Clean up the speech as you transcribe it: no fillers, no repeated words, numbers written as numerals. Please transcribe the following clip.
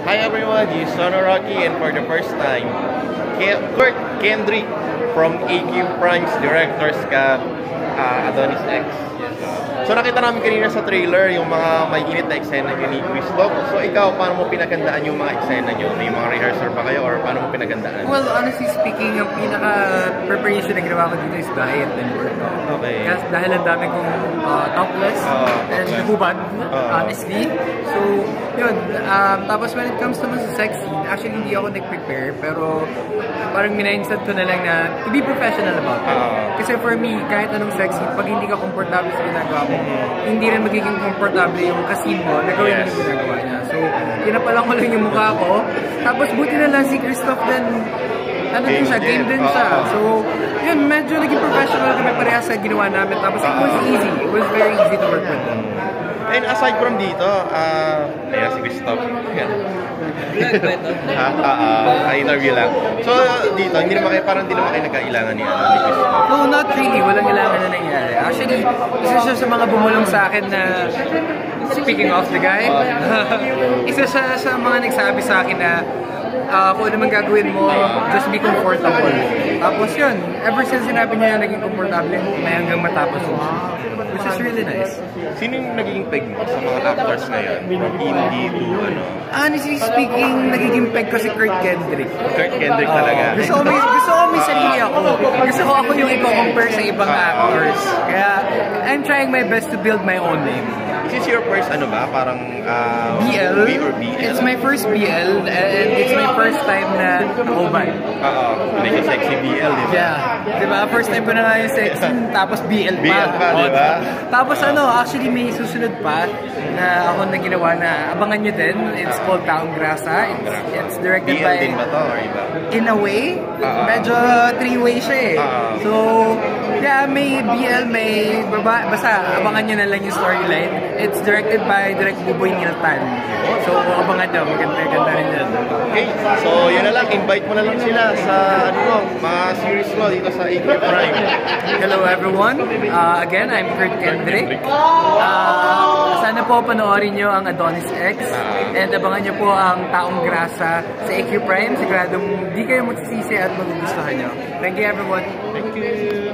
Hi everyone, this is Sono Rocky, and for the first time, Kurt Kendrick from AQ Prime's directors ka Adonis X. So nakita namin kanina sa trailer yung mga may init na eksena nyo ni Christoph. So ikaw, paano mo pinagandaan yung mga eksena nyo? May mga rehearsal ba kayo or paano mo pinagandaan? Well, honestly speaking, yung pinaka-preparation na ginawa ko dito is diet and workout. Okay. Kasi dahil ang dami kong topless and hubad, honestly. So, yun. Tapos when it comes naman sa sex scene, actually hindi ako nag-prepare, pero parang minindset ko na lang na to be professional about it. Kasi for me, kahit anong sex scene, pag hindi ka komportable sa ginagawa mo, hindi rin magiging komportable yung kasin mo na gawin yung ginagawa niya. So, pinapalang ko lang yung mukha ko. Tapos buti na lang si Christoph din, ano din siya, game din siya. So, yun, medyo naging professional kami parehas sa ginawa namin. Tapos it was easy. It was very easy to work with them. And aside from dito, ayan si Christoph. Interview lang. So dito, hindi naman kayo nagkailangan ni Christoph. No, not really. Walang kailangan na nangyari. Actually, isa siya sa mga bumulong sa akin na, speaking of the guy, isa siya sa mga nagsabi sa akin na kung ano man gagawin mo, just be comfortable. Tapos yun, ever since sinabi niya naging komportable, may hanggang matapos yun. Which is really nice. Sino yung nagiging peg mo sa mga actors na yan? From indie to ano? Honestly speaking, nagiging peg ko si Kurt Kendrick. Kurt Kendrick talaga? Gusto ko may sarili ako. Gusto ko ako yung i-compare sa ibang actors. Kaya, I'm trying my best to build my own name. Is this your first ano ba? Parang BL? movie or BL? It's my first BL and it's my first time na nakubay. Medyo sexy BL, di ba? Yeah. Diba? First time ko na nga yung sexy, tapos BL pa. BL pa, di ba? Tapos actually may susunod pa na ako na ginawa na abangan nyo din. It's called Taong Grasa. It's directed BL by... din ba to or iba? In a way, medyo three-way siya eh. So, yeah, may BL, may baba. Basta, abangan nyo na lang yung storyline. It's directed by Direk Buboy Niltan. So, abangan nyo. Maganda rin yan. Okay, so yun na lang. Invite mo na lang sila sa mga series mo dito sa AQ Prime. Hello everyone. Again, I'm Kurt Kendrick. Sana po panoorin nyo ang Adonis X. And abangan nyo po ang Taong Grasa sa AQ Prime. Siguradong di kayo magsisisi at magugustuhan nyo. Thank you everyone. Thank you.